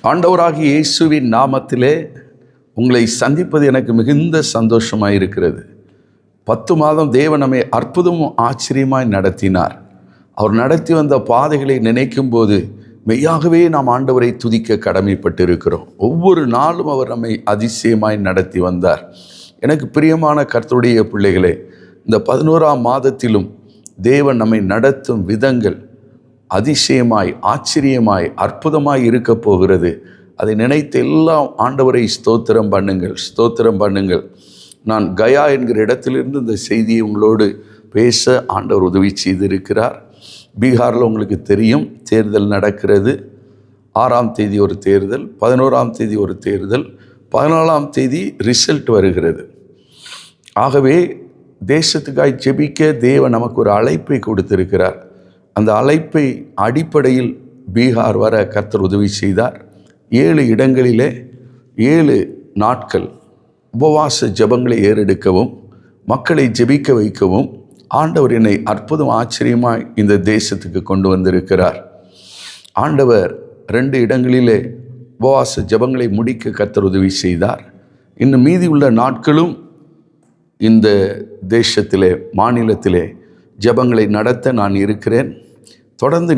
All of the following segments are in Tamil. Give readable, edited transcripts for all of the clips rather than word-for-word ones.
ஆண்டவராகிய இயேசுவின் நாமத்திலே உங்களை சந்திப்பது எனக்கு மிகுந்த சந்தோஷமாக இருக்கிறது. 10 மாதம் தேவன் நம்மை அற்புதமும் ஆச்சரியமாய் நடத்தினார். அவர் நடத்தி வந்த பாதைகளை நினைக்கும் போது மெய்யாகவே நாம் ஆண்டவரை துதிக்க கடமைப்பட்டிருக்கிறோம். ஒவ்வொரு நாளும் அவர் நம்மை அதிசயமாய் நடத்தி வந்தார். எனக்கு பிரியமான கர்த்தருடைய பிள்ளைகளே, இந்த 11ஆம் மாதத்திலும் தேவன் நம்மை நடத்தும் விதங்கள் அதிசயமாய், ஆச்சரியமாய், அற்புதமாய் இருக்க போகிறது. அதை நினைத்து எல்லாம் ஆண்டவரை ஸ்தோத்திரம் பண்ணுங்கள். நான் கயா என்கிற இடத்திலிருந்து இந்த செய்தியை உங்களோடு பேச ஆண்டவர் உதவி செய்திருக்கிறார். பீகாரில் உங்களுக்கு தெரியும், தேர்தல் நடக்கிறது. 6ஆம் தேதி ஒரு தேர்தல், 11ஆம் தேதி ஒரு தேர்தல், 14ஆம் தேதி ரிசல்ட் வருகிறது. ஆகவே தேசத்துக்காய் ஜெபிக்க தேவன் நமக்கு ஒரு அழைப்பை கொடுத்திருக்கிறார். அந்த அழைப்பை அடிப்படையில் பீகார் வர கர்த்தர் உதவி செய்தார். 7 இடங்களிலே 7 நாட்கள் உபவாச ஜெபங்களை ஏறெடுக்கவும், மக்களை ஜெபிக்க வைக்கவும் ஆண்டவர் என்னை அற்புதம் ஆச்சரியமாய் இந்த தேசத்துக்கு கொண்டு வந்திருக்கிறார். ஆண்டவர் 2 இடங்களிலே உபவாச ஜெபங்களை முடிக்க கர்த்தர் உதவி செய்தார். இன்னும் மீதி உள்ள நாட்களும் இந்த தேசத்திலே, மாநிலத்திலே ஜெபங்களை நடத்த நான் இருக்கிறேன். தொடர்ந்து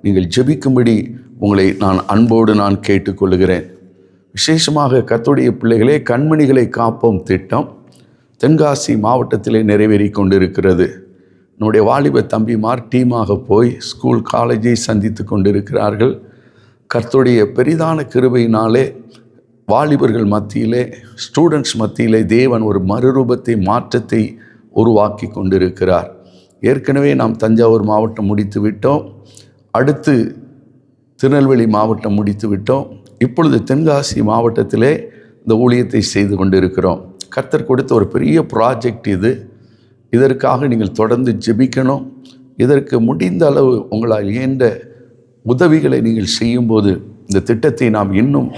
நீங்கள் ஜெபிக்கும்படி உங்களை நான் அன்போடு கேட்டுக்கொள்கிறேன். விசேஷமாக கர்த்தருடைய பிள்ளைகளே, கண்மணிகளை காப்போம் திட்டம் தென்காசி மாவட்டத்திலே நிறைவேறி கொண்டிருக்கிறது. நம்முடைய வாலிப தம்பிமார் டீமாக போய் ஸ்கூல் காலேஜை சந்தித்து கொண்டிருக்கிறார்கள். கர்த்தருடைய பெரிதான கிருபையினாலே வாலிபர்கள் மத்தியிலே, ஸ்டூடெண்ட்ஸ் மத்தியிலே தேவன் ஒரு மறுரூபத்தை, மாற்றத்தை உருவாக்கி கொண்டிருக்கிறார். ஏற்கனவே நாம் தஞ்சாவூர் மாவட்டம் முடித்து விட்டோம். அடுத்து திருநெல்வேலி மாவட்டம் முடித்து விட்டோம். இப்பொழுது தென்காசி மாவட்டத்திலே இந்த ஊழியத்தை செய்து கொண்டிருக்கிறோம். கர்த்தர் கொடுத்த ஒரு பெரிய ப்ராஜெக்ட் இது. இதற்காக நீங்கள் தொடர்ந்து ஜெபிக்கணும். இதற்கு முடிந்த அளவு உங்களால் இயன்ற உதவிகளை நீங்கள் செய்யும்போது இந்த திட்டத்தை நாம் இன்னும்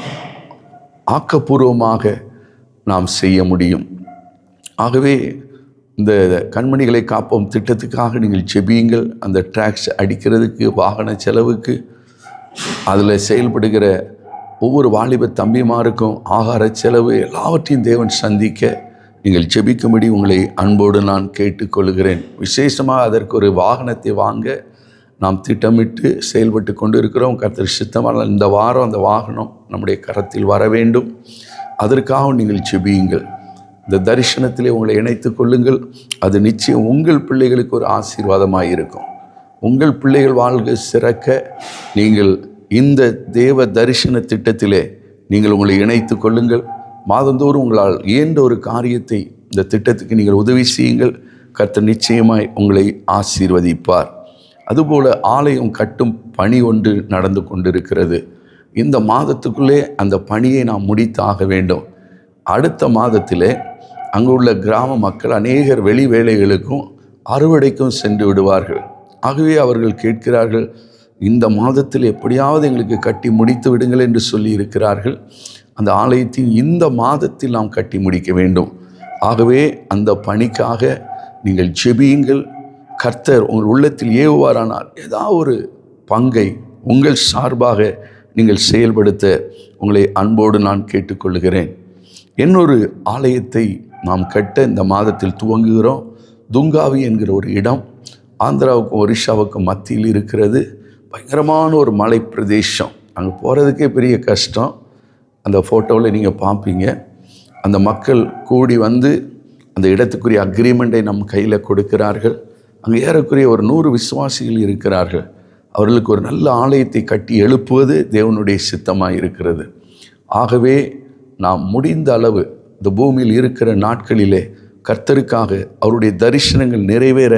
ஆக்கப்பூர்வமாக நாம் செய்ய முடியும். ஆகவே இந்த கண்மணிகளை காப்போம் திட்டத்துக்காக நீங்கள் ஜெபியுங்கள். அந்த டாக்ஸ் அடிக்கிறதுக்கு, வாகன செலவுக்கு, அதில் செயல்படுகிற ஒவ்வொரு வாலிப தம்பிமாருக்கும் ஆகார செலவு எல்லாவற்றையும் தேவன் சந்திக்க நீங்கள் ஜெபிக்கும்படி உங்களை அன்போடு நான் கேட்டுக்கொள்கிறேன். விசேஷமாக அதற்கு ஒரு வாகனத்தை வாங்க நாம் திட்டமிட்டு செயல்பட்டு கொண்டு இருக்கிறோம். கர்த்தர் சித்தமான இந்த வாரம் அந்த வாகனம் நம்முடைய கரத்தில் வர வேண்டும். அதற்காக நீங்கள் ஜெபியுங்கள். இந்த தரிசனத்திலே உங்களை இணைத்து கொள்ளுங்கள். அது நிச்சயம் உங்கள் பிள்ளைகளுக்கு ஒரு ஆசீர்வாதமாக இருக்கும். உங்கள் பிள்ளைகள் வாழ்க சிறக்க நீங்கள் இந்த தேவ தரிசன திட்டத்திலே நீங்கள் உங்களை இணைத்து கொள்ளுங்கள். மாதந்தோறும் உங்களால் இயன்ற ஒரு காரியத்தை இந்த திட்டத்துக்கு நீங்கள் உதவி செய்யுங்கள். கர்த்தர் நிச்சயமாய் உங்களை ஆசீர்வதிப்பார். அதுபோல் ஆலயம் கட்டும் பணி ஒன்று நடந்து கொண்டிருக்கிறது. இந்த மாதத்துக்குள்ளே அந்த பணியை நாம் முடித்தாக வேண்டும். அடுத்த மாதத்திலே அங்கு உள்ள கிராம மக்கள் அநேகர் வெளி வேலைகளுக்கும் அறுவடைக்கும் சென்று விடுவார்கள். ஆகவே அவர்கள் கேட்கிறார்கள், இந்த மாதத்தில் எப்படியாவது எங்களுக்கு கட்டி முடித்து விடுங்கள் என்று சொல்லி இருக்கிறார்கள். அந்த ஆலயத்தின் இந்த மாதத்தில் நாம் கட்டி முடிக்க வேண்டும். ஆகவே அந்த பணிக்காக நீங்கள் ஜெபியுங்கள். கர்த்தர் உங்கள் உள்ளத்தில் ஏவுவாரானால் ஏதாவது ஒரு பங்கை உங்கள் சார்பாக நீங்கள் செயல்படுத்த உங்களை அன்போடு நான் கேட்டுக்கொள்கிறேன். இன்னொரு ஆலயத்தை நாம் கட்ட இந்த மாதத்தில் துவங்குகிறோம். துங்காவி என்கிற ஒரு இடம் ஆந்திராவுக்கும் ஒரிஷாவுக்கும் மத்தியில் இருக்கிறது. பயங்கரமான ஒரு மலை பிரதேசம். அங்கே போகிறதுக்கே பெரிய கஷ்டம். அந்த ஃபோட்டோவில் நீங்கள் பார்ப்பீங்க. அந்த மக்கள் கூடி வந்து அந்த இடத்துக்குரிய அக்ரிமெண்ட்டை நம் கையில் கொடுக்கிறார்கள். அங்கே ஏறக்குறைய ஒரு 100 விசுவாசிகள் இருக்கிறார்கள். அவர்களுக்கு ஒரு நல்ல ஆலயத்தை கட்டி எழுப்புவது தேவனுடைய சித்தமாக இருக்கிறது. ஆகவே நாம் முடிந்த அளவு இந்த பூமியில் இருக்கிற நாட்களிலே கர்த்தருக்காக அவருடைய தரிசனங்கள் நிறைவேற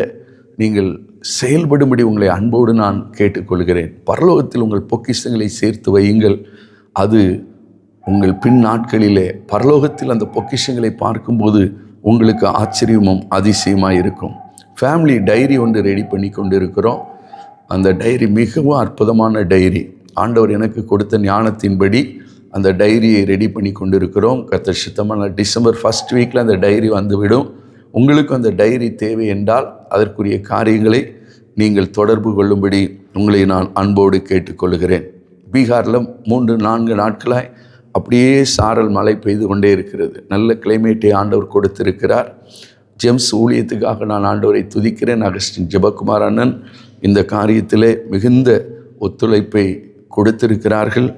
நீங்கள் செயல்படும்படி உங்களை அன்போடு நான் கேட்டுக்கொள்கிறேன். பரலோகத்தில் உங்கள் பொக்கிஷங்களை சேர்த்து வையுங்கள். அது உங்கள் பின் நாட்களிலே பரலோகத்தில் அந்த பொக்கிஷங்களை பார்க்கும்போது உங்களுக்கு ஆச்சரியமும் அதிசயமாக இருக்கும். ஃபேமிலி டைரி ஒன்று ரெடி பண்ணி கொண்டு இருக்கிறோம். அந்த டைரி மிகவும் அற்புதமான டைரி. ஆண்டவர் எனக்கு கொடுத்த ஞானத்தின்படி அந்த டைரியை ரெடி பண்ணி கொண்டு இருக்கிறோம். கர்த்தர் சித்தமான டிசம்பர் 1 வீக்கில் அந்த டைரி வந்துவிடும். உங்களுக்கு அந்த டைரி தேவை என்றால் அதற்குரிய காரியங்களை நீங்கள் தொடர்பு கொள்ளும்படி உங்களை நான் அன்போடு கேட்டுக்கொள்கிறேன். பீகாரில் 3-4 நாட்களாய் அப்படியே சாரல் மழை பெய்து கொண்டே இருக்கிறது. நல்ல கிளைமேட்டை ஆண்டவர் கொடுத்திருக்கிறார். ஜெம்ஸ் ஊழியத்துக்காக நான் ஆண்டவரை துதிக்கிறேன். அகஸ்டின் ஜெபக்குமார் அண்ணன் இந்த காரியத்திலே மிகுந்த ஒத்துழைப்பை கொடுத்திருக்கிறார்கள்.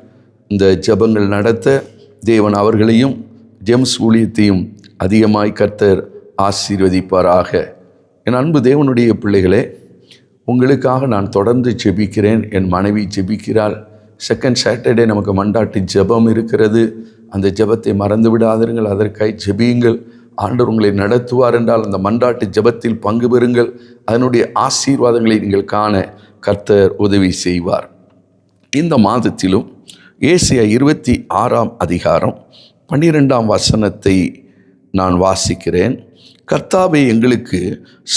இந்த ஜெபங்கள் நடத்த தேவன் அவர்களையும் ஜெம்ஸ் ஊழியத்தையும் அதிகமாய் கர்த்தர் ஆசீர்வதிப்பாராக. என் அன்பு தேவனுடைய பிள்ளைகளே, உங்களுக்காக நான் தொடர்ந்து ஜெபிக்கிறேன். என் மனைவி ஜெபிக்கிறாள். செகண்ட் சாட்டர்டே நமக்கு மண்டாட்டு ஜெபம் இருக்கிறது. அந்த ஜெபத்தை மறந்து விடாதீர்கள். அதற்காய் ஜெபியுங்கள். ஆண்டவர் உங்களை நடத்துவார் என்றால் அந்த மண்டாட்டு ஜெபத்தில் பங்கு பெறுங்கள். அதனுடைய ஆசீர்வாதங்களை நீங்கள் காண கர்த்தர் உதவி செய்வார். இந்த மாதத்திலும் ஏசாயா 26ஆம் அதிகாரம் 12ஆம் வசனத்தை நான் வாசிக்கிறேன். கர்த்தாவே, எங்களுக்கு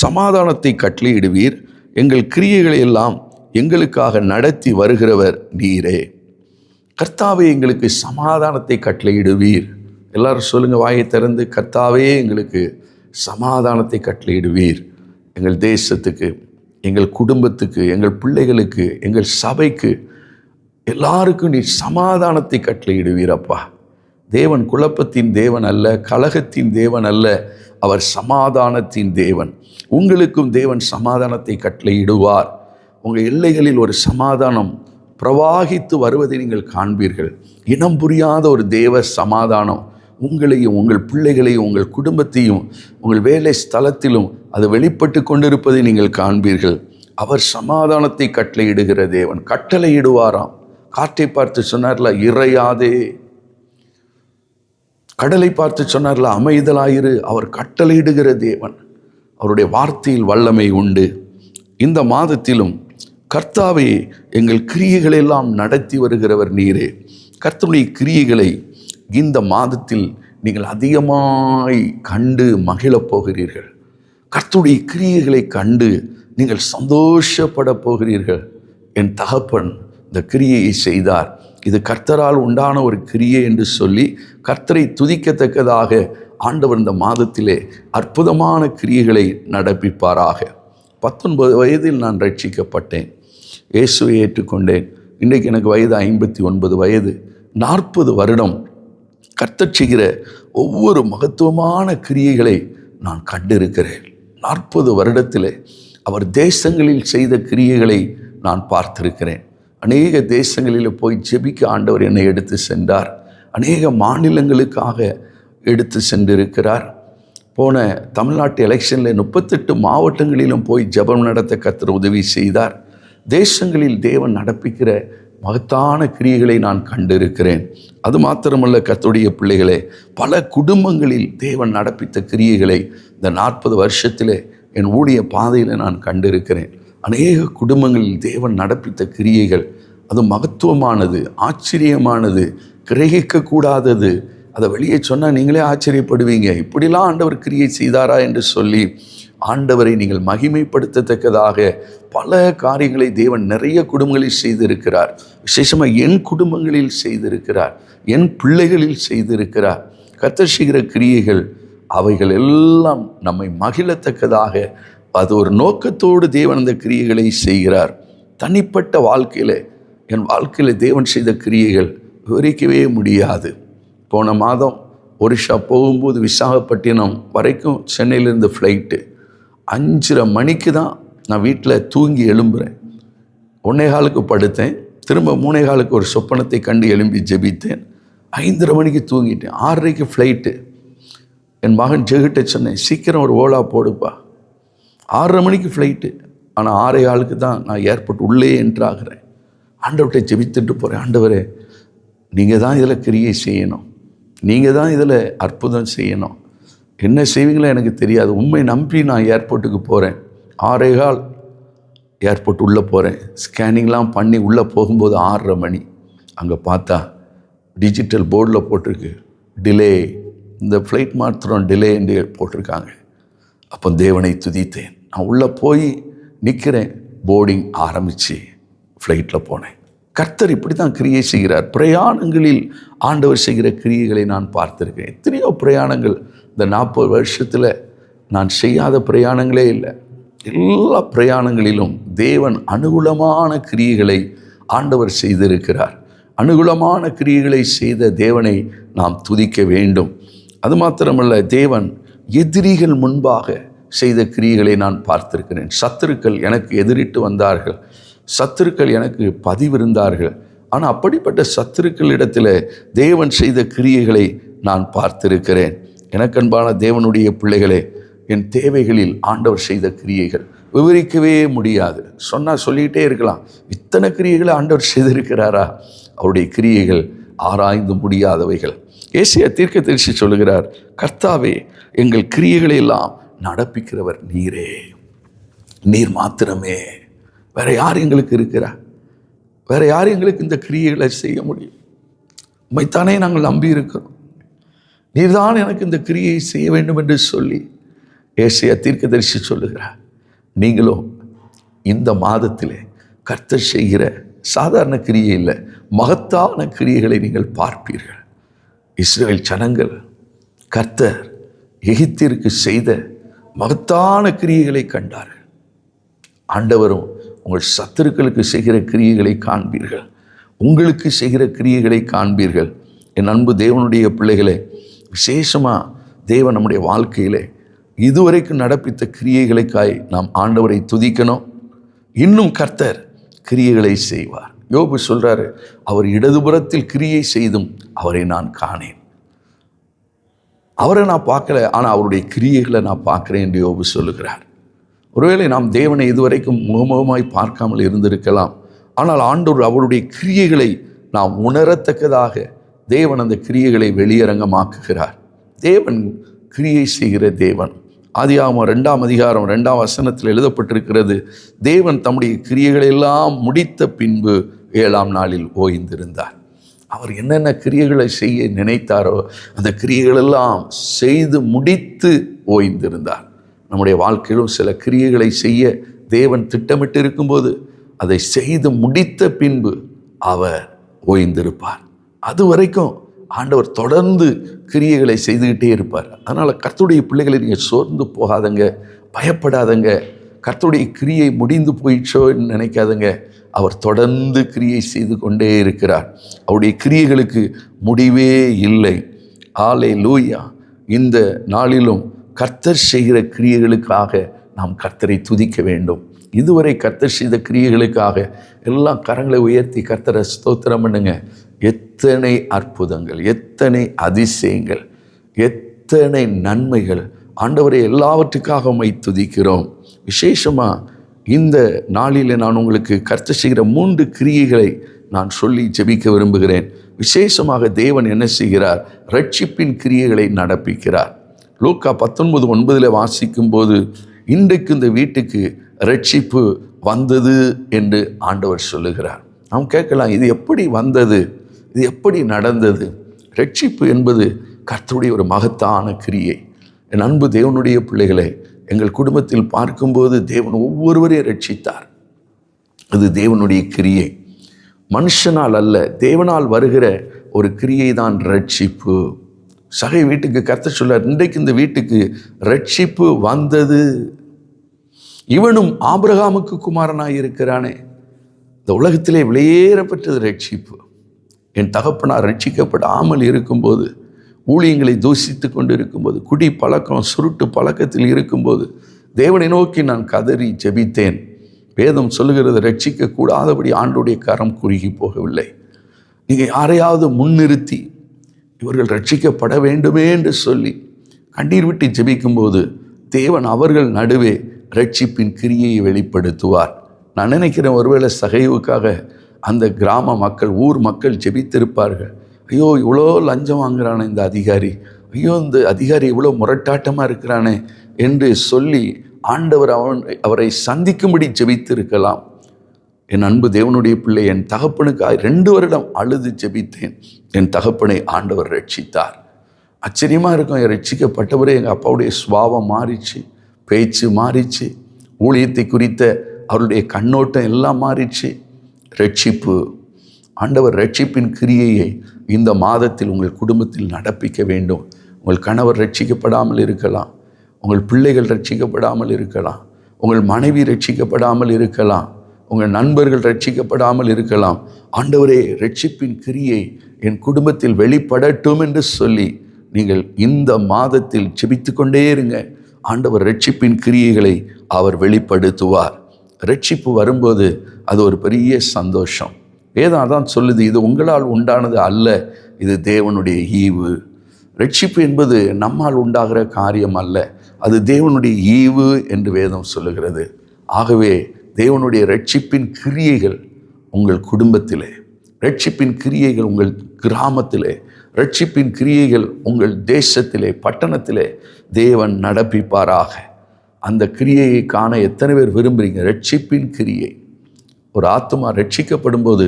சமாதானத்தை கட்டளையிடுவீர், எங்கள் கிரியைகளை எல்லாம் எங்களுக்காக நடத்தி வருகிறவர் நீரே. கர்த்தாவே, எங்களுக்கு சமாதானத்தை கட்டளையிடுவீர். எல்லாரும் சொல்லுங்க, வாயை திறந்து, கர்த்தாவே எங்களுக்கு சமாதானத்தை கட்டளையிடுவீர். எங்கள் தேசத்துக்கு, எங்கள் குடும்பத்துக்கு, எங்கள் பிள்ளைகளுக்கு, எங்கள் சபைக்கு, எல்லாருக்கும் நீர் சமாதானத்தை கட்டளையிடுவீரப்பா. தேவன் குழப்பத்தின் தேவன் அல்ல, கலகத்தின் தேவன் அல்ல, அவர் சமாதானத்தின் தேவன். உங்களுக்கும் தேவன் சமாதானத்தை கட்டளையிடுவார். உங்கள் எல்லைகளில் ஒரு சமாதானம் பிரவாகித்து வருவதை நீங்கள் காண்பீர்கள். இனம் புரியாத ஒரு தேவ சமாதானம் உங்களையும் உங்கள் பிள்ளைகளையும் உங்கள் குடும்பத்தையும் உங்கள் வேலை ஸ்தலத்திலும் அது வெளிப்பட்டு கொண்டிருப்பதை நீங்கள் காண்பீர்கள். அவர் சமாதானத்தை கட்டளையிடுகிற தேவன். கட்டளையிடுவாராம். காற்றை பார்த்து சொன்னார்ல, இறையாதே. கடலை பார்த்து சொன்னார்ல, அமைதலாயிரு. அவர் கட்டளையிடுகிற தேவன். அவருடைய வார்த்தையில் வல்லமை உண்டு. இந்த மாதத்திலும் கர்த்தாவே, எங்கள் கிரியைகளை எல்லாம் நடத்தி வருகிறவர் நீரே. கர்த்தருடைய கிரியைகளை இந்த மாதத்தில் நீங்கள் அதிகமாய் கண்டு மகிழப் போகிறீர்கள். கர்த்தருடைய கிரியைகளை கண்டு நீங்கள் சந்தோஷப்பட போகிறீர்கள். என் தகப்பன் இந்த கிரியையை செய்தார், இது கர்த்தரால் உண்டான ஒரு கிரியை என்று சொல்லி கர்த்தரை துதிக்கத்தக்கதாக ஆண்டவர் இந்த மாதத்திலே அற்புதமான கிரியைகளை நடப்பிப்பாராக. 19 வயதில் நான் ரட்சிக்கப்பட்டேன். இயேசுவை ஏற்றுக்கொண்டேன். இன்றைக்கு எனக்கு வயது 59 வயது. 40 வருடம் கர்த்தர் செய்கிற ஒவ்வொரு மகத்துவமான கிரியைகளை நான் கண்டிருக்கிறேன். 40 வருடத்தில் அவர் தேசங்களில் செய்த கிரியைகளை நான் பார்த்திருக்கிறேன். அநேக தேசங்களில் போய் ஜெபிக்க ஆண்டவர் என்னை எடுத்து சென்றார். அநேக மாநிலங்களுக்காக எடுத்து சென்றிருக்கிறார். போன தமிழ்நாட்டு எலெக்ஷனில் 38 மாவட்டங்களிலும் போய் ஜெபம் நடத்த கர்த்தர் உதவி செய்தார். தேசங்களில் தேவன் நடப்பிக்கிற மகத்தான கிரியைகளை நான் கண்டிருக்கிறேன். அது மாத்திரமல்ல, கர்த்தருடைய பிள்ளைகளே, பல குடும்பங்களில் தேவன் நடப்பித்த கிரியைகளை இந்த 40 வருஷத்தில் என் ஊழிய பாதையில் நான் கண்டிருக்கிறேன். அநேக குடும்பங்களில் தேவன் நடப்பித்த கிரியைகள் அது மகத்துவமானது, ஆச்சரியமானது, கிரகிக்கக்கூடாதது. அதை வெளியே சொன்னால் நீங்களே ஆச்சரியப்படுவீங்க. இப்படிலாம் ஆண்டவர் கிரியை செய்தாரா என்று சொல்லி ஆண்டவரை நீங்கள் மகிமைப்படுத்தத்தக்கதாக பல காரியங்களை தேவன் நிறைய குடும்பங்களில் செய்திருக்கிறார். விசேஷமாக என் குடும்பங்களில் செய்திருக்கிறார், என் பிள்ளைகளில் செய்திருக்கிறார். கர்த்தர் செய்கிற கிரியைகள் அவைகள் எல்லாம் நம்மை மகிழத்தக்கதாக, அது ஒரு நோக்கத்தோடு தேவன் அந்த கிரியைகளை செய்கிறார். தனிப்பட்ட வாழ்க்கையில், என் வாழ்க்கையில் தேவன் செய்த கிரியைகள் விவரிக்கவே முடியாது. போன மாதம் ஒரிஷா போகும்போது விசாகப்பட்டினம் வரைக்கும் சென்னையிலேருந்து ஃப்ளைட்டு 5:30 மணிக்கு தான் நான் வீட்டில் தூங்கி எழும்புகிறேன். 1:15 படுத்தேன். திரும்ப 3:15 ஒரு சொப்பனத்தை கண்டு எழும்பி ஜெபித்தேன். 5:30 மணிக்கு தூங்கிட்டேன். 6:30 ஃப்ளைட்டு. என் மகன் ஜெகிட்ட சொன்னேன், சீக்கிரம் ஒரு ஓலா போடுப்பா. 6:30 மணிக்கு ஃப்ளைட்டு. ஆனால் 6:15 தான் நான் ஏர்போர்ட் உள்ளே என்ட்ராகிறேன். ஆண்டவர்கிட்ட ஜெபித்துட்டு போகிறேன். ஆண்டவரே, நீங்கள் தான் இதில் கிரியை செய்யணும், நீங்கள் தான் இதில் அற்புதம் செய்யணும். என்ன செய்வீங்களோ எனக்கு தெரியாது. உண்மை நம்பி நான் ஏர்போர்ட்டுக்கு போகிறேன். 6:15 ஏர்போர்ட் உள்ளே போகிறேன். ஸ்கேனிங்லாம் பண்ணி உள்ளே போகும்போது 6:30 மணி. அங்கே பார்த்தா டிஜிட்டல் போர்டில் போட்டிருக்கு, டிலே, இந்த ஃப்ளைட் மாத்திரம் டிலே என்று போட்டிருக்காங்க. அப்போ தேவனை துதித்தேன். நான் உள்ளே போய் நிற்கிறேன். போர்டிங் ஆரம்பித்து ஃப்ளைட்டில் போனேன். கர்த்தர் இப்படி தான் கிரியை செய்கிறார். பிரயாணங்களில் ஆண்டவர் செய்கிற கிரியைகளை நான் பார்த்துருக்கேன். எத்தனையோ பிரயாணங்கள் இந்த 40 வருஷத்தில் நான் செய்யாத பிரயாணங்களே இல்லை. எல்லா பிரயாணங்களிலும் தேவன் அனுகூலமான கிரியைகளை ஆண்டவர் செய்திருக்கிறார். அனுகூலமான கிரியைகளை செய்த தேவனை நாம் துதிக்க வேண்டும். அது மாத்திரமல்ல, தேவன் எதிரிகள் முன்பாக செய்த கிரியைகளை நான் பார்த்திருக்கிறேன். சத்துருக்கள் எனக்கு எதிரிட்டு வந்தார்கள், சத்துருக்கள் எனக்கு பதிவிருந்தார்கள். ஆனால் அப்படிப்பட்ட சத்துருக்களிடத்தில் தேவன் செய்த கிரியைகளை நான் பார்த்திருக்கிறேன். எனக்கன்பான தேவனுடைய பிள்ளைகளே, என் தேவைகளில் ஆண்டவர் செய்த கிரியைகள் விவரிக்கவே முடியாது. சொன்னால் சொல்லிகிட்டே இருக்கலாம். இத்தனை கிரியைகளை ஆண்டவர் செய்திருக்கிறாரா? அவருடைய கிரியைகள் ஆராய்ந்து முடியாதவைகள். ஏசாயா தீர்க்கதரிசி சொல்லுகிறார், கர்த்தாவே, எங்கள் கிரியைகளை எல்லாம் நடப்பிக்கிறவர் நீரே, நீர் மாத்திரமே. வேற யார் எங்களுக்கு இருக்கிறார்? வேற யார் எங்களுக்கு இந்த கிரியைகளை செய்ய முடியும்? உம்மைத்தானே நாங்கள் நம்பி இருக்கிறோம். நீர்தான் எனக்கு இந்த கிரியை செய்ய வேண்டும் என்று சொல்லி ஏசாயா தீர்க்கதரிசி சொல்லுகிறார். நீங்களும் இந்த மாதத்திலே கர்த்தர் செய்கிற சாதாரண கிரியை இல்லை, மகத்தான கிரியைகளை நீங்கள் பார்ப்பீர்கள். இஸ்ரவேல் ஜனங்கள் கர்த்தர் எகிப்திற்கு செய்த மகத்தான கிரியைகளை கண்டார்கள். ஆண்டவரும் உங்கள் சத்துருக்களுக்கு செய்கிற கிரியைகளை காண்பீர்கள், உங்களுக்கு செய்கிற கிரியைகளை காண்பீர்கள். என் அன்பு தேவனுடைய பிள்ளைகளே, விசேஷமாக தேவன் நம்முடைய வாழ்க்கையிலே இதுவரைக்கும் நடப்பித்த கிரியைகளுக்காய் நாம் ஆண்டவரை துதிக்கணும். இன்னும் கர்த்தர் கிரியைகளை செய்வார். யோபு சொல்றாரு, அவர் இடதுபுறத்தில் கிரியை செய்தும் அவரை நான் காணேன். அவரை நான் பார்க்கல, ஆனால் அவருடைய கிரியைகளை நான் பார்க்கிறேன் என்று யோபு சொல்லுகிறார். ஒருவேளை நாம் தேவனை இதுவரைக்கும் முகமுகமாய் பார்க்காமல் இருந்திருக்கலாம். ஆனால் ஆண்டவர் அவருடைய கிரியைகளை நாம் உணரத்தக்கதாக தேவன் அந்த கிரியைகளை வெளியரங்கமாக்குகிறார். தேவன் கிரியை செய்கிற தேவன். ஆதியாகமம் 2ஆம் அதிகாரம் 2ஆம் வசனத்தில் எழுதப்பட்டிருக்கிறது, தேவன் தம்முடைய கிரியைகளை எல்லாம் முடித்த பின்பு 7ஆம் நாளில் ஓய்ந்திருந்தார். அவர் என்னென்ன கிரியைகளை செய்ய நினைத்தாரோ அந்த கிரியைகளெல்லாம் செய்து முடித்து ஓய்ந்திருந்தார். நம்முடைய வாழ்க்கையிலும் சில கிரியைகளை செய்ய தேவன் திட்டமிட்டு இருக்கும்போது அதை செய்து முடித்த பின்பு அவர் ஓய்ந்திருப்பார். அது வரைக்கும் ஆண்டவர் தொடர்ந்து கிரியைகளை செய்துக்கிட்டே இருப்பார். அதனால் கர்த்தருடைய பிள்ளைகளை நீங்கள் சோர்ந்து போகாதங்க, பயப்படாதங்க. கர்த்தருடைய கிரியை முடிந்து போயிடுச்சோன்னு நினைக்காதங்க. அவர் தொடர்ந்து கிரியை செய்து கொண்டே இருக்கிறார். அவருடைய கிரியைகளுக்கு முடிவே இல்லை. அல்லேலூயா. இந்த நாளிலும் கர்த்தர் செய்கிற கிரியைகளுக்காக நாம் கர்த்தரை துதிக்க வேண்டும். இதுவரை கர்த்தர் செய்த கிரியைகளுக்காக எல்லாம் கரங்களை உயர்த்தி கர்த்தரை ஸ்தோத்திரம் பண்ணுங்க. எத்தனை அற்புதங்கள், எத்தனை அதிசயங்கள், எத்தனை நன்மைகள். ஆண்டவரை எல்லாவற்றுக்காக உம்மை துதிக்கிறோம். விசேஷமாக இந்த நாளில் நான் உங்களுக்கு கர்த்தர் செய்கிற 3 கிரியைகளை நான் சொல்லி ஜெபிக்க விரும்புகிறேன். விசேஷமாக தேவன் என்ன செய்கிறார்? ரட்சிப்பின் கிரியைகளை நடப்பிக்கிறார். லூக்கா 19:9 வாசிக்கும் போது, இன்றைக்கு இந்த வீட்டுக்கு ரட்சிப்பு வந்தது என்று ஆண்டவர் சொல்லுகிறார். நாம் கேட்கலாம், இது எப்படி வந்தது? இது எப்படி நடந்தது? ரட்சிப்பு என்பது கர்த்தருடைய ஒரு மகத்தான கிரியை. என் அன்பு தேவனுடைய பிள்ளைகளை, எங்கள் குடும்பத்தில் பார்க்கும்போது தேவன் ஒவ்வொருவரையும் ரட்சித்தார். அது தேவனுடைய கிரியை, மனுஷனால் அல்ல, தேவனால் வருகிற ஒரு கிரியை தான் ரட்சிப்பு. சகை வீட்டுக்கு கர்த்தர் சொல்றார், இன்றைக்கு இந்த வீட்டுக்கு ரட்சிப்பு வந்தது. இவனும் ஆபிரகாமுக்கு குமாரனாய் இருக்கிறானே. இந்த உலகத்திலே வெளியேறப்பட்டது ரட்சிப்பு. என் தகப்பனார் ரட்சிக்கப்படாமல் இருக்கும்போது, ஊழியங்களை தூஷித்து கொண்டு இருக்கும்போது, குடி பழக்கம் சுருட்டு பழக்கத்தில் இருக்கும்போது தேவனை நோக்கி நான் கதறி ஜெபித்தேன். வேதம் சொல்லுகிறது, ரட்சிக்க கூடாதபடி ஆண்டோடைய கரம் குறுகி போகவில்லை. நீங்கள் யாரையாவது முன்னிறுத்தி இவர்கள் ரட்சிக்கப்பட வேண்டுமே என்று சொல்லி கண்ணீர் விட்டு ஜெபிக்கும்போது தேவன் அவர்கள் நடுவே ரட்சிப்பின் கிரியையை வெளிப்படுத்துவார். நான் நினைக்கிறேன், ஒருவேளை சகைவுக்காக அந்த கிராம மக்கள், ஊர் மக்கள் ஜெபித்திருப்பார்கள். ஐயோ, இவ்வளோ லஞ்சம் வாங்குறானே இந்த அதிகாரி, ஐயோ இந்த அதிகாரி இவ்வளோ முரட்டாட்டமாக இருக்கிறானே என்று சொல்லி ஆண்டவர் அவரை சந்திக்கும்படி ஜெபித்திருக்கலாம். என் அன்பு தேவனுடைய பிள்ளை, என் தகப்பனுக்காக 2 வருடம் அழுது ஜெபித்தேன். என் தகப்பனை ஆண்டவர் ரட்சித்தார். ஆச்சரியமாக இருக்கும், ரட்சிக்கப்பட்டவரே எங்கள் அப்பாவுடைய சுபாவம் மாறிச்சு, பேச்சு மாறிச்சு, ஊழியத்தை குறித்த அவருடைய கண்ணோட்டம் எல்லாம் மாறிச்சு. ரட்சிப்பு, ஆண்டவர் ரட்சிப்பின் கிரியையை இந்த மாதத்தில் உங்கள் குடும்பத்தில் நடப்பிக்க வேண்டும். உங்கள் கணவர் ரட்சிக்கப்படாமல் இருக்கலாம், உங்கள் பிள்ளைகள் ரட்சிக்கப்படாமல் இருக்கலாம், உங்கள் மனைவி ரட்சிக்கப்படாமல் இருக்கலாம், உங்கள் நண்பர்கள் ரட்சிக்கப்படாமல் இருக்கலாம். ஆண்டவரே, ரட்சிப்பின் கிரியை என் குடும்பத்தில் வெளிப்படட்டும் என்று சொல்லி நீங்கள் இந்த மாதத்தில் ஜெபித்து கொண்டே இருங்க. ஆண்டவர் ரட்சிப்பின் கிரியைகளை அவர் வெளிப்படுத்துவார். ரட்சிப்பு வரும்போது அது ஒரு பெரிய சந்தோஷம். வேதம் அதான் சொல்லுது, இது உங்களால் உண்டானது அல்ல, இது தேவனுடைய ஈவு. ரட்சிப்பு என்பது நம்மால் உண்டாகிற காரியம் அல்ல, அது தேவனுடைய ஈவு என்று வேதம் சொல்லுகிறது. ஆகவே தேவனுடைய ரட்சிப்பின் கிரியைகள் உங்கள் குடும்பத்திலே, ரட்சிப்பின் கிரியைகள் உங்கள் கிராமத்திலே, ரட்சிப்பின் கிரியைகள் உங்கள் தேசத்திலே, பட்டணத்திலே தேவன் நடப்பிப்பாராக. அந்த கிரியையை காண எத்தனை பேர் விரும்புகிறீங்க? ரட்சிப்பின் கிரியை. ஒரு ஆத்துமா ரட்சிக்கப்படும் போது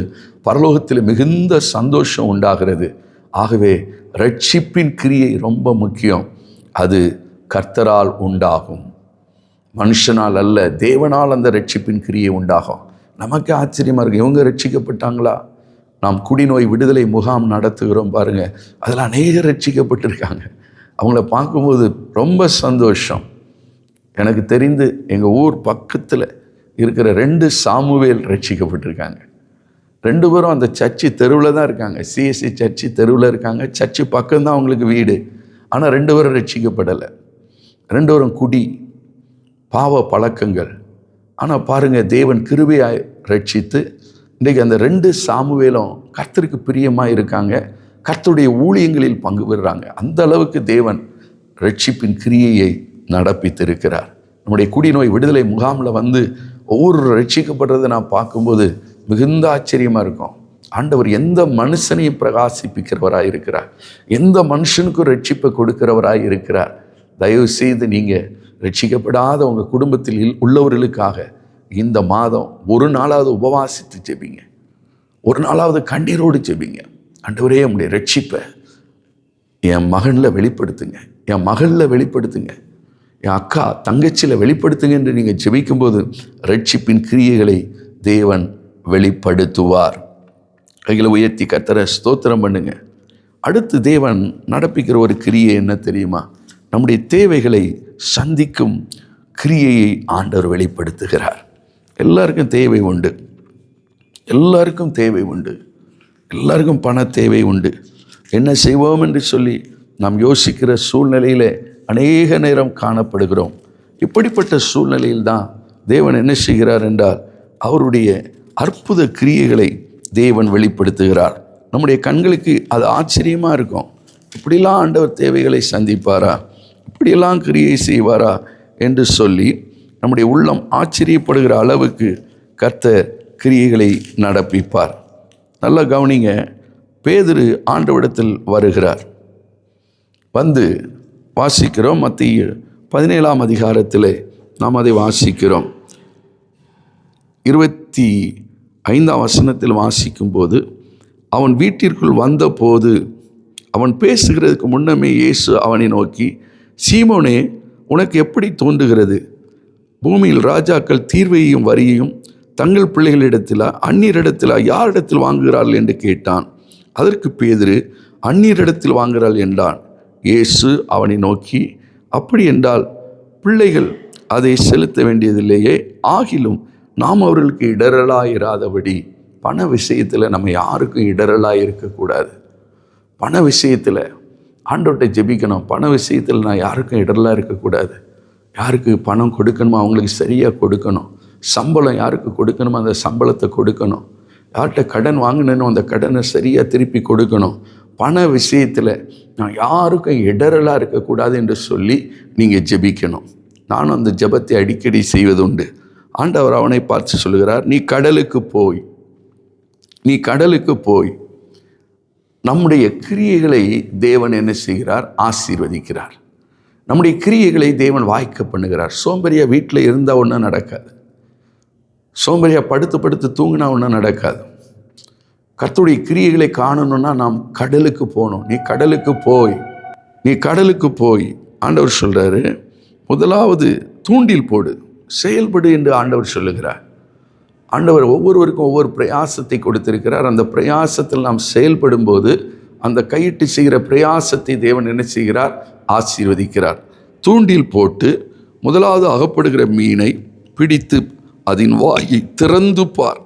பரலோகத்தில் மிகுந்த சந்தோஷம் உண்டாகிறது. ஆகவே ரட்சிப்பின் கிரியை ரொம்ப முக்கியம். அது கர்த்தரால் உண்டாகும், மனுஷனால் அல்ல, தேவனால் அந்த ரட்சிப்பின் கிரியை உண்டாகும். நமக்கு ஆச்சரியமாக இருக்கு, இவங்க ரட்சிக்கப்பட்டாங்களா? நாம் குடிநோய் விடுதலை முகாம் நடத்துகிறோம் பாருங்கள், அதில் அநேகர் ரட்சிக்கப்பட்டிருக்காங்க. அவங்கள பார்க்கும்போது ரொம்ப சந்தோஷம். எனக்கு தெரிந்து எங்கள் ஊர் பக்கத்தில் இருக்கிற 2 சாமுவேல் ரட்சிக்கப்பட்டிருக்காங்க. 2 பேரும் அந்த சர்ச்சு தெருவில் தான் இருக்காங்க. சிஎஸ்சி சர்ச்சு தெருவில் இருக்காங்க. சர்ச்சு பக்கம்தான் அவங்களுக்கு வீடு. ஆனால் 2 பேரும் ரட்சிக்கப்படலை. 2 பேரும் குடி, பாவ பழக்கங்கள். ஆனால் பாருங்கள், தேவன் கிருபையாய் ரட்சித்து இன்றைக்கு அந்த 2 சாமுவேலும் கர்த்தருக்கு பிரியமாக இருக்காங்க, கர்த்தருடைய ஊழியங்களில் பங்கு பெறுறாங்க. அந்த அளவுக்கு தேவன் ரட்சிப்பின் கிரியையை நடப்பித்திருக்கிறார். நம்முடைய குடிநோய் விடுதலை முகாமில் வந்து ஒவ்வொரு ரட்சிக்கப்படுறதை நான் பார்க்கும்போது மிகுந்த ஆச்சரியமாக இருக்கும். ஆண்டவர் எந்த மனுஷனையும் பிரகாசிப்பிக்கிறவராக இருக்கிறார், எந்த மனுஷனுக்கும் ரட்சிப்பை கொடுக்கிறவராக இருக்கிறார். தயவு செய்து நீங்கள் ரட்சிக்கப்படாத உங்கள் குடும்பத்தில் உள்ளவர்களுக்காக இந்த மாதம் ஒரு நாளாவது உபவாசித்து ஜெபிங்க, ஒரு நாளாவது கண்ணீரோடு ஜெபிங்க. ஆண்டவரே, உங்களுடைய ரட்சிப்பை என் மகனில் வெளிப்படுத்துங்க, என் மகளில் வெளிப்படுத்துங்க, என் அக்கா தங்கச்சியில் வெளிப்படுத்துங்க என்று நீங்கள் ஜெபிக்கும்போது ரட்சிப்பின் கிரியைகளை தேவன் வெளிப்படுத்துவார். கைகளை உயர்த்தி கர்த்தரை ஸ்தோத்திரம் பண்ணுங்க. அடுத்து தேவன் நடப்பிக்கிற ஒரு கிரியை என்ன தெரியுமா? நம்முடைய தேவைகளை சந்திக்கும் கிரியையை ஆண்டவர் வெளிப்படுத்துகிறார். எல்லாருக்கும் தேவை உண்டு, எல்லாருக்கும் தேவை உண்டு, எல்லாருக்கும் பண தேவை உண்டு. என்ன செய்வோம் என்று சொல்லி நாம் யோசிக்கிற சூழ்நிலையில் அநேக நேரம் காணப்படுகிறோம். இப்படிப்பட்ட சூழ்நிலையில் தான் தேவன் என்ன செய்கிறார் என்றால் அவருடைய அற்புத கிரியைகளை தேவன் வெளிப்படுத்துகிறார். நம்முடைய கண்களுக்கு அது ஆச்சரியமாக இருக்கும். இப்படிலாம் ஆண்டவர் தேவைகளை சந்திப்பாரா, இப்படியெல்லாம் கிரியை செய்வாரா என்று சொல்லி நம்முடைய உள்ளம் ஆச்சரியப்படுகிற அளவுக்கு கர்த்தர் கிரியைகளை நடப்பிப்பார். நல்லா கவனிங்க. பேதுரு ஆண்டவரிடத்தில் வருகிறார். வந்து வாசிக்கிறோம். மத்திய 17ஆம் அதிகாரத்தில் நாம் அதை வாசிக்கிறோம். 25ஆம் வசனத்தில் வாசிக்கும்போது, அவன் வீட்டிற்குள் வந்தபோது அவன் பேசுகிறதுக்கு முன்னமே இயேசு அவனை நோக்கி, சீமோனே, உனக்கு எப்படி தோன்றுகிறது? பூமியில் ராஜாக்கள் தீர்வையும் வரியையும் தங்கள் பிள்ளைகளிடத்தில் அந்நியரிடத்தில் யாரிடத்தில் வாங்குகிறார்கள் என்று கேட்டான். அதற்கு பேதுரு, அந்நியரிடத்தில் வாங்குகிறாள் என்றான். இயேசு அவனை நோக்கி, அப்படி என்றால் பிள்ளைகள் அதை செலுத்த வேண்டியதில்லையே, ஆகிலும் நாம் அவர்களுக்கு இடரலாயிராதபடி. பண விஷயத்தில் நம்ம யாருக்கும் இடரலாக இருக்கக்கூடாது. பண விஷயத்தில் ஆண்டவர்கிட்ட ஜெபிக்கணும். பண விஷயத்தில் நான் யாருக்கும் இடரலாக இருக்கக்கூடாது. யாருக்கு பணம் கொடுக்கணுமோ அவங்களுக்கு சரியாக கொடுக்கணும். சம்பளம் யாருக்கு கொடுக்கணுமோ அந்த சம்பளத்தை கொடுக்கணும். யார்கிட்ட கடன் வாங்கினோ அந்த கடனை சரியாக திருப்பி கொடுக்கணும். பண விஷயத்தில் நான் யாருக்கும் இடரலாக இருக்கக்கூடாது என்று சொல்லி நீங்கள் ஜெபிக்கணும். நானும் அந்த ஜெபத்தை அடிக்கடி செய்வதுண்டு. ஆண்டவர் அவனை பார்த்து சொல்கிறார், நீ கடலுக்கு போய், நீ கடலுக்கு போய். நம்முடைய கிரியைகளை தேவன் என்ன செய்கிறார்? ஆசீர்வதிக்கிறார். நம்முடைய கிரியைகளை தேவன் வாய்க்க பண்ணுகிறார். சோம்பேறியா வீட்டில் இருந்தால் ஒன்றும் நடக்காது. சோம்பேறியா படுத்து படுத்து தூங்கினா ஒன்றும் நடக்காது. கர்த்தருடைய கிரியைகளை காணணும்னா நாம் கடலுக்கு போகணும். நீ கடலுக்கு போய், நீ கடலுக்கு போய். ஆண்டவர் சொல்கிறாரு, முதலாவது தூண்டில் போடு, செயல்படு என்று ஆண்டவர் சொல்லுகிறார். ஆண்டவர் ஒவ்வொருவருக்கும் ஒவ்வொரு பிரயாசத்தை கொடுத்திருக்கிறார். அந்த பிரயாசத்தில் நாம் செயல்படும் போது அந்த கையிட்டு செய்கிற பிரயாசத்தை தேவன் என்ன செய்கிறார்? ஆசீர்வதிக்கிறார். தூண்டில் போட்டு முதலாவது அகப்படுகிற மீனை பிடித்து அதன் வாயை திறந்து பார்,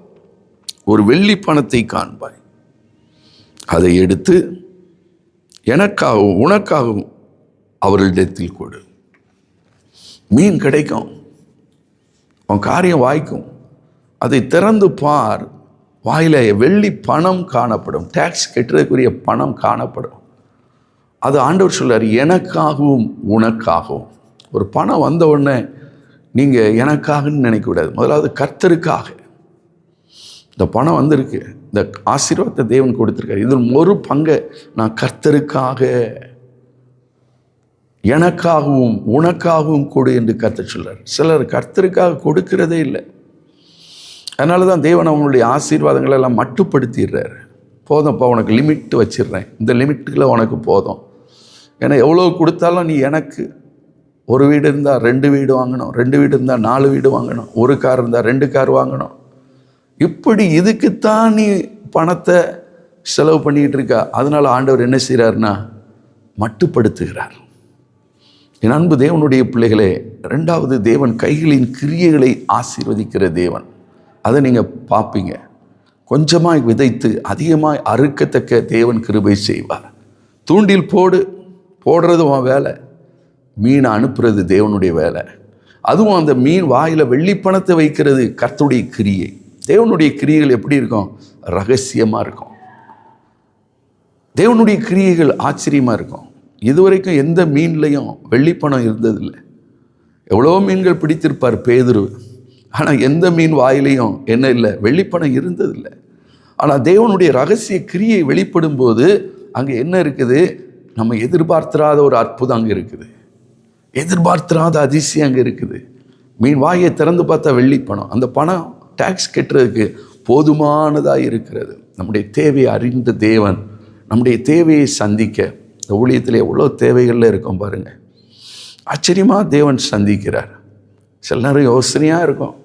ஒரு வெள்ளி பணத்தை காண்பாய். அதை எடுத்து எனக்காகவும் உனக்காகவும் அவர்களிடத்தில் கொடு. மீன் கிடைக்கும், உன் காரியம் வாய்க்கும். அதை திறந்து பார், வாயில வெள்ளி பணம் காணப்படும், டேக்ஸ் கட்டுறதுக்குரிய பணம் காணப்படும். அது ஆண்டவர் சொல்றார், எனக்காகவும் உனக்காகவும். ஒரு பணம் வந்த உடனே நீங்கள் எனக்காகன்னு நினைக்கக்கூடாது, முதலாவது கர்த்தருக்காக. இந்த பணம் வந்திருக்கு, இந்த ஆசீர்வாதத்தை தேவன் கொடுத்துருக்காரு, இதில் ஒரு பங்கை நான் கர்த்தருக்காக, எனக்காகவும் உனக்காகவும் கொடு என்று கர்த்தர் சொல்றார். சிலர் கர்த்தருக்காக கொடுக்கிறதே இல்லை. அதனால தான் தேவன் அவங்களுடைய ஆசீர்வாதங்களை எல்லாம் மட்டுப்படுத்திடுறாரு. போதும்ப்பா, உனக்கு லிமிட் வச்சிடுறேன், இந்த லிமிட்டுக்குள்ள உனக்கு போதும். ஏன்னா எவ்வளோ கொடுத்தாலும் நீ எனக்கு, ஒரு வீடு இருந்தால் 2 வீடு வாங்கணும், 2 வீடு இருந்தால் 4 வீடு வாங்கணும், ஒரு கார் இருந்தால் 2 கார் வாங்கணும். இப்படி இதுக்குத்தான் நீ பணத்தை செலவு பண்ணிக்கிட்டு இருக்கா. அதனால ஆண்டவர் என்ன செய்கிறார்னா மட்டுப்படுத்துகிறார். என் அன்பு தேவனுடைய பிள்ளைகளே, 2வது தேவன் கைகளின் கிரியைகளை ஆசீர்வதிக்கிற தேவன். அதை நீங்கள் பார்ப்பீங்க. கொஞ்சமாய் விதைத்து அதிகமாய் அறுக்கத்தக்க தேவன் கிருபை செய்வார். தூண்டில் போடுறது உன் வேலை, மீனை அனுப்புறது தேவனுடைய வேலை. அதுவும் அந்த மீன் வாயில் வெள்ளிப்பணத்தை வைக்கிறது கர்த்தருடைய கிரியை. தேவனுடைய கிரியைகள் எப்படி இருக்கும்? ரகசியமாக இருக்கும். தேவனுடைய கிரியைகள் ஆச்சரியமாக இருக்கும். இதுவரைக்கும் எந்த மீன்லையும் வெள்ளிப்பணம் இருந்ததில்லை. எவ்வளோ மீன்கள் பிடித்திருப்பார் பேதுரு, ஆனால் எந்த மீன் வாயிலையும் என்ன இல்லை, வெள்ளிப்பணம் இருந்ததில்லை. ஆனால் தேவனுடைய ரகசிய கிரியை வெளிப்படும் போது அங்கே என்ன இருக்குது? நம்ம எதிர்பார்த்திராத ஒரு அற்புதம் அங்கே இருக்குது, எதிர்பார்த்திராத அதிசயம் அங்கே இருக்குது. மீன் வாயை திறந்து பார்த்தா வெள்ளிப்பணம். அந்த பணம் டேக்ஸ் கட்டுறதுக்கு போதுமானதாக இருக்கிறது. நம்முடைய தேவையை அறிந்த தேவன் நம்முடைய தேவையை சந்திக்க, இந்த ஊழியத்தில் எவ்வளோ தேவைகளில் இருக்கும் பாருங்கள். ஆச்சரியமாக தேவன் சந்திக்கிறார். சில நேரம் யோசனையாக இருக்கும்,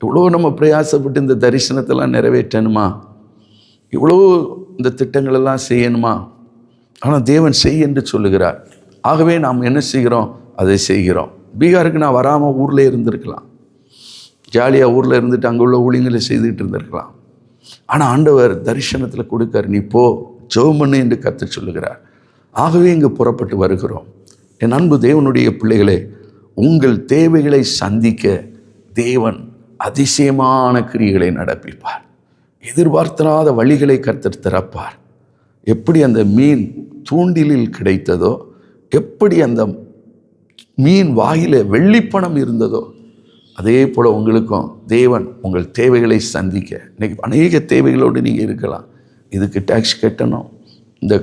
இவ்வளோ நம்ம பிரயாசப்பட்டு இந்த தரிசனத்தெல்லாம் நிறைவேற்றணுமா, இவ்வளோ இந்த திட்டங்களெல்லாம் செய்யணுமா? ஆனால் தேவன் செய் என்று சொல்லுகிறார். ஆகவே நாம் என்ன செய்கிறோம்? அதை செய்கிறோம். பீகாருக்கு நான் வராமல் ஊரில் இருந்திருக்கலாம், ஜாலியாக ஊரில் இருந்துட்டு அங்கே உள்ள ஊழியங்களை செய்துக்கிட்டு இருந்திருக்கலாம். ஆனால் ஆண்டவர் தரிசனத்தில் கொடுக்கார், நீ போ ஜெபம் பண்ணு என்று கர்த்தர் சொல்லுகிறார். ஆகவே இங்கே புறப்பட்டு வருகிறோம். என் அன்பு தேவனுடைய பிள்ளைகளே, உங்கள் தேவைகளை சந்திக்க தேவன் அதிசயமான கிரியைகளை நடப்பிப்பார். எதிர்பார்த்திராத வழிகளை கர்த்தர் திறப்பார். எப்படி அந்த மீன் தூண்டிலில் கிடைத்ததோ, எப்படி அந்த மீன் வாயில வெள்ளிப்பணம் இருந்ததோ, அதே போல் உங்களுக்கும் தேவன் உங்கள் தேவைகளை சந்திக்க. இன்றைக்கி அநேக தேவைகளோடு நீங்கள் இருக்கலாம். இதுக்கு டேக்ஸ் கட்டணும், இந்த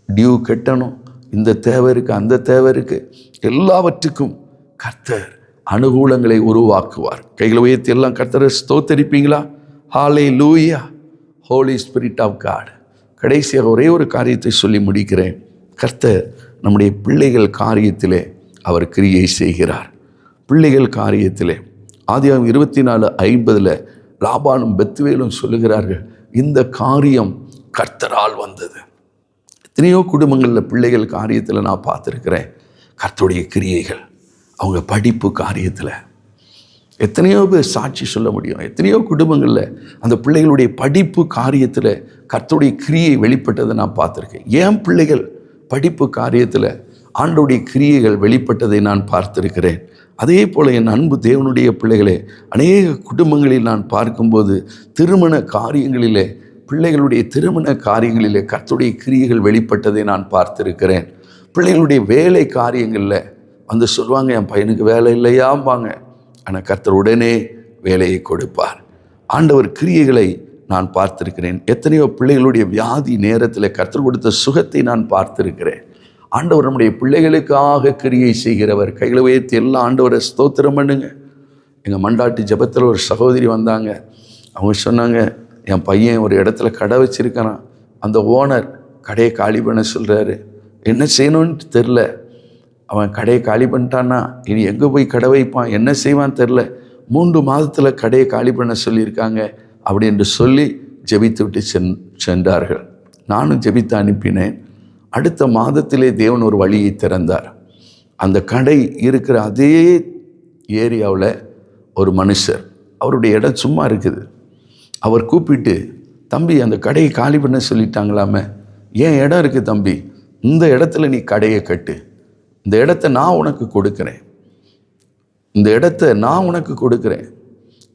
டியூ கட்டணும், இந்த தேவை இருக்குது, அந்த தேவை இருக்குது, எல்லாவற்றுக்கும் கர்த்தர் அனுகூலங்களை உருவாக்குவார். கைகளை உயர்த்தி எல்லாம் கர்த்தரை ஸ்தோத்தரிப்பீங்களா? ஹல்லேலூயா, ஹோலி ஸ்பிரிட் ஆஃப் காட். கடைசியாக ஒரே ஒரு காரியத்தை சொல்லி முடிக்கிறேன். கர்த்தர் நம்முடைய பிள்ளைகள் காரியத்திலே அவர் கிரியை செய்கிறார். பிள்ளைகள் காரியத்திலே ஆதியாகமம் 24:50 லாபானும் பெத்துவேலும் சொல்லுகிறார்கள், இந்த காரியம் கர்த்தரால் வந்தது. எத்தனையோ குடும்பங்களில் பிள்ளைகள் காரியத்தில் நான் பார்த்துருக்கிறேன் கர்த்தருடைய கிரியைகள். அவங்க படிப்பு காரியத்தில் எத்தனையோ பேர் சாட்சி சொல்ல முடியும். எத்தனையோ குடும்பங்களில் அந்த பிள்ளைகளுடைய படிப்பு காரியத்தில் கர்த்தருடைய கிரியை வெளிப்பட்டதை நான் பார்த்துருக்கேன். என் பிள்ளைகள் படிப்பு காரியத்தில் ஆண்டவருடைய கிரியைகள் வெளிப்பட்டதை நான் பார்த்திருக்கிறேன். அதே போல் என் அன்பு தேவனுடைய பிள்ளைகளே, அநேக குடும்பங்களில் நான் பார்க்கும்போது திருமண காரியங்களிலே, பிள்ளைகளுடைய திருமண காரியங்களிலே கர்த்தருடைய கிரியைகள் வெளிப்பட்டதை நான் பார்த்திருக்கிறேன். பிள்ளைகளுடைய வேலை காரியங்களில் வந்து சொல்லுவாங்க, என் பையனுக்கு வேலை இல்லையாம்பாங்க, ஆனால் கர்த்தர் உடனே வேலையை கொடுப்பார். ஆண்டவர் கிரியைகளை நான் பார்த்திருக்கிறேன். எத்தனையோ பிள்ளைகளுடைய வியாதி நேரத்தில் கர்த்தர் கொடுத்த சுகத்தை நான் பார்த்திருக்கிறேன். ஆண்டவர் நம்முடைய பிள்ளைகளுக்காக கிரியை செய்கிறவர். கைகளை உயர்த்தி எல்லாம் ஆண்டவரை ஸ்தோத்திரம் பண்ணுங்க. எங்கள் மண்டாட்டு ஜெபத்தில் ஒரு சகோதரி வந்தாங்க. அவங்க சொன்னாங்க, என் பையன் ஒரு இடத்துல கடை வச்சிருக்கான், அந்த ஓனர் கடையை காலி பண்ண சொல்கிறாரு, என்ன செய்யணும்னு தெரில. அவன் கடையை காலி பண்ணிட்டான்னா இனி எங்கே போய் கடை வைப்பான், என்ன செய்வான்னு தெரில. 3 மாதத்தில் கடையை காலி பண்ண சொல்லியிருக்காங்க அப்படி என்று சொல்லி ஜெபித்து விட்டு சென்றார்கள். நானும் ஜெபித்து அனுப்பினேன். அடுத்த மாதத்திலே தேவன் ஒரு வழியை திறந்தார். அந்த கடை இருக்கிற அதே ஏரியாவில் ஒரு மனுஷர், அவருடைய இடம் சும்மா இருக்குது. அவர் கூப்பிட்டு, தம்பி அந்த கடையை காலி பண்ண சொல்லிட்டாங்களாமே, ஏன் இடம் இருக்குது தம்பி, இந்த இடத்துல நீ கடையை கட்டு, இந்த இடத்த நான் உனக்கு கொடுக்குறேன், இந்த இடத்த நான் உனக்கு கொடுக்குறேன்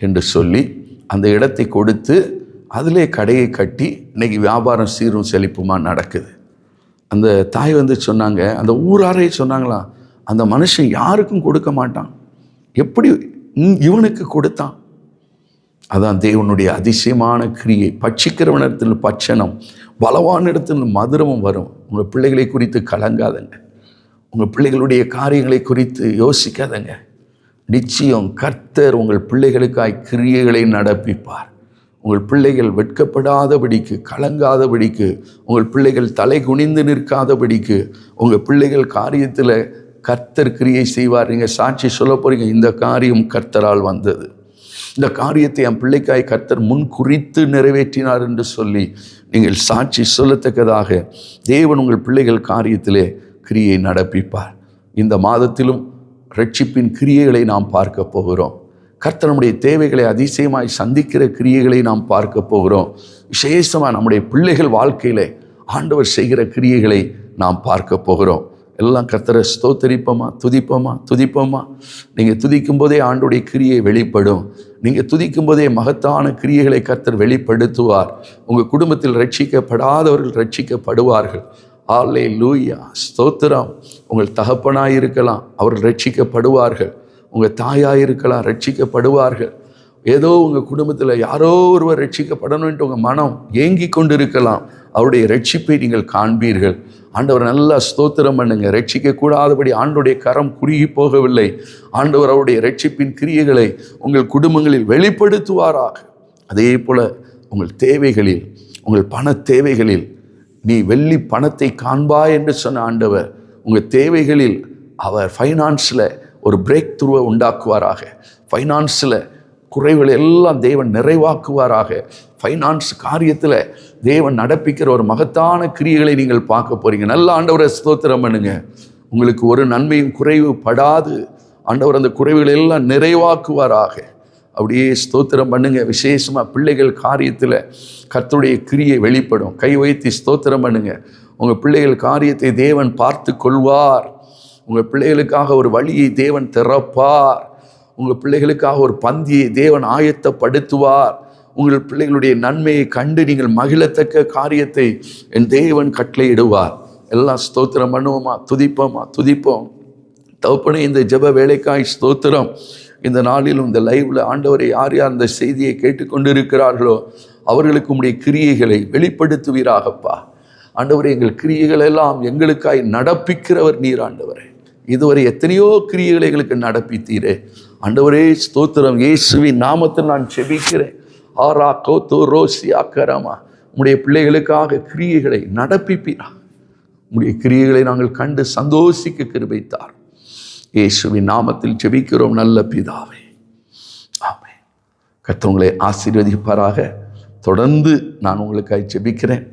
என்று சொல்லி அந்த இடத்தை கொடுத்து அதிலே கடையை கட்டி இன்னைக்கு வியாபாரம் சீரும் செழிப்புமா நடக்குது. அந்த தாய் சொன்னாங்க, அந்த ஊராரே சொன்னாங்களாம், அந்த மனுஷன் யாருக்கும் கொடுக்க மாட்டான், எப்படி இவனுக்கு கொடுத்தான்? அதான் தேவனுடைய அதிசயமான கிரியை. பட்சிக்கிறவனிடத்தில் பட்சணம், பலவானிடத்தில் மதுரமும் வரும். உங்கள் பிள்ளைகளை குறித்து கலங்காதங்க, உங்கள் பிள்ளைகளுடைய காரியங்களை குறித்து யோசிக்காதங்க. நிச்சயம் கர்த்தர் உங்கள் பிள்ளைகளுக்காய் கிரியைகளை நடப்பிப்பார். உங்கள் பிள்ளைகள் வெட்கப்படாதபடிக்கு, கலங்காதபடிக்கு, உங்கள் பிள்ளைகள் தலை குனிந்து நிற்காதபடிக்கு உங்கள் பிள்ளைகள் காரியத்தில் கர்த்தர் கிரியை செய்வார். நீங்கள் சாட்சி சொல்ல போகிறீங்க, இந்த காரியம் கர்த்தரால் வந்தது, இந்த காரியத்தை என் பிள்ளைக்காய் கர்த்தர் முன் குறித்து நிறைவேற்றினார் என்று சொல்லி நீங்கள் சாட்சி சொல்லத்தக்கதாக தேவன் உங்கள் பிள்ளைகள் காரியத்திலே கிரியை நடப்பிப்பார். இந்த மாதத்திலும் ரட்சிப்பின் கிரியைகளை நாம் பார்க்க போகிறோம். கர்த்தர் நம்முடைய தேவைகளை அதிசயமாய் சந்திக்கிற கிரியைகளை நாம் பார்க்க போகிறோம். விசேஷமாக நம்முடைய பிள்ளைகள் வாழ்க்கையில் ஆண்டவர் செய்கிற கிரியைகளை நாம் பார்க்க போகிறோம். எல்லாம் கர்த்தரை ஸ்தோத்தரிப்போமா, துதிப்போமா. நீங்கள் துதிக்கும் போதே ஆண்டுடைய கிரியை வெளிப்படும். நீங்கள் துதிக்கும் போதே மகத்தான கிரியைகளை கர்த்தர் வெளிப்படுத்துவார். உங்கள் குடும்பத்தில் ரட்சிக்கப்படாதவர்கள் ரட்சிக்கப்படுவார்கள். அல்லேலூயா, ஸ்தோத்திரம். உங்கள் தகப்பனாய் இருக்கலாம், அவர்கள் ரட்சிக்கப்படுவார்கள். உங்கள் தாயாக இருக்கலாம், ரட்சிக்கப்படுவார்கள். ஏதோ உங்கள் குடும்பத்தில் யாரோ ஒருவர் ரட்சிக்கப்படணும்ன்ட்டு உங்கள் மனம் ஏங்கி கொண்டு இருக்கலாம். அவருடைய ரட்சிப்பை நீங்கள் காண்பீர்கள். ஆண்டவர் நல்லா ஸ்தோத்திரம் பண்ணுங்க. ரட்சிக்கக்கூடாதபடி ஆண்டோடைய கரம் குறுகி போகவில்லை. ஆண்டவர் அவருடைய ரட்சிப்பின் கிரியைகளை உங்கள் குடும்பங்களில் வெளிப்படுத்துவாராக. அதே போல் உங்கள் தேவைகளில், உங்கள் பண தேவைகளில் நீ வெள்ளி பணத்தை காண்பாய் என்று சொன்ன ஆண்டவர் உங்கள் தேவைகளில் அவர் ஃபைனான்ஸில் ஒரு பிரேக் த்ரூவை உண்டாக்குவாராக. ஃபைனான்ஸில் குறைவுகளை எல்லாம் தேவன் நிறைவாக்குவாராக. ஃபைனான்ஸ் காரியத்தில் தேவன் நடப்பிக்கிற ஒரு மகத்தான கிரியைகளை நீங்கள் பார்க்க போகிறீங்க. நல்ல ஆண்டவரை ஸ்தோத்திரம் பண்ணுங்க. உங்களுக்கு ஒரு நன்மையும் குறைவு படாது. ஆண்டவர் அந்த குறைவுகளை எல்லாம் நிறைவாக்குவாராக. அப்படியே ஸ்தோத்திரம் பண்ணுங்க. விசேஷமாக பிள்ளைகள் காரியத்தில் கர்த்தருடைய கிரியை வெளிப்படும். கை வைத்து ஸ்தோத்திரம் பண்ணுங்க. உங்கள் பிள்ளைகள் காரியத்தை தேவன் பார்த்து கொள்வார். உங்கள் பிள்ளைகளுக்காக ஒரு வழியை தேவன் திறப்பார். உங்கள் பிள்ளைகளுக்காக ஒரு பந்தியை தேவன் ஆயத்தப்படுத்துவார். உங்கள் பிள்ளைகளுடைய நன்மையை கண்டு நீங்கள் மகிழத்தக்க காரியத்தை என் தேவன் கட்டளையிடுவார். எல்லாம் ஸ்தோத்திரம் பண்ணுவோமா, துதிப்போம். தகப்பனே, இந்த ஜெப வேலைக்காய் ஸ்தோத்திரம். இந்த நாளிலும் இந்த லைவ்ல ஆண்டவரை யார் யார் இந்த செய்தியை கேட்டுக்கொண்டு இருக்கிறார்களோ அவர்களுக்கு உம்முடைய கிரியைகளை வெளிப்படுத்துவீராகப்பா. ஆண்டவரே, எங்கள் கிரியைகள் எல்லாம் எங்களுக்காய் நடப்பிக்கிறவர் நீர். ஆண்டவரே, இதுவரை எத்தனையோ கிரியைகளை எங்களுக்கு நடப்பித்தீரே. ஆண்டவரே ஸ்தோத்திரம். இயேசுவின் நாமத்தில் நான் செபிக்கிறேன். ஆரா கோத்தோ ரோசியா கரமா, உம்முடைய பிள்ளைகளுக்காக கிரியைகளை நடப்பிப்பீரா. உம்முடைய கிரியைகளை நாங்கள் கண்டு சந்தோஷிக்க கிருபைத்தார். இயேசுவின் நாமத்தில் ஜெபிக்கிறோம் நல்ல பிதாவே, ஆமென். கர்த்தர் உங்களை ஆசீர்வதிப்பாராக. தொடர்ந்து நான் உங்களுக்காக ஜெபிக்கிறேன்.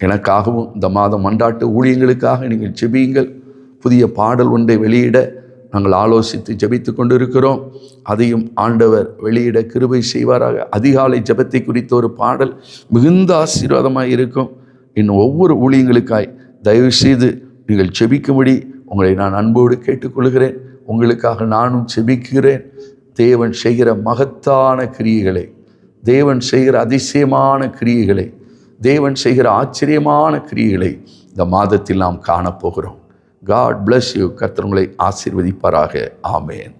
எனக்காகவும் இந்த மாதம் மன்றாட்டு ஊழியங்களுக்காக நீங்கள் ஜெபியுங்கள். புதிய பாடல் ஒன்றை வெளியிட நாங்கள் ஆலோசித்து ஜெபித்து கொண்டு இருக்கிறோம். அதையும் ஆண்டவர் வெளியிட கிருபை செய்வாராக. அதிகாலை ஜெபத்தை குறித்த ஒரு பாடல் மிகுந்த ஆசீர்வாதமாக இருக்கும். இன்னும் ஒவ்வொரு ஊழியங்களுக்காய் தயவு செய்து நீங்கள் ஜெபிக்கும்படி உங்களை நான் அன்போடு கேட்டுக்கொள்கிறேன். உங்களுக்காக நானும் ஜெபிக்கிறேன். தேவன் செய்கிற மகத்தான கிரியைகளை, தேவன் செய்கிற அதிசயமான கிரியைகளை, தேவன் செய்கிற ஆச்சரியமான கிரியைகளை இந்த மாதத்தில் நாம் காணப்போகிறோம். God bless you. கர்த்தர் உங்களை ஆசீர்வதிப்பாராக. ஆமென்.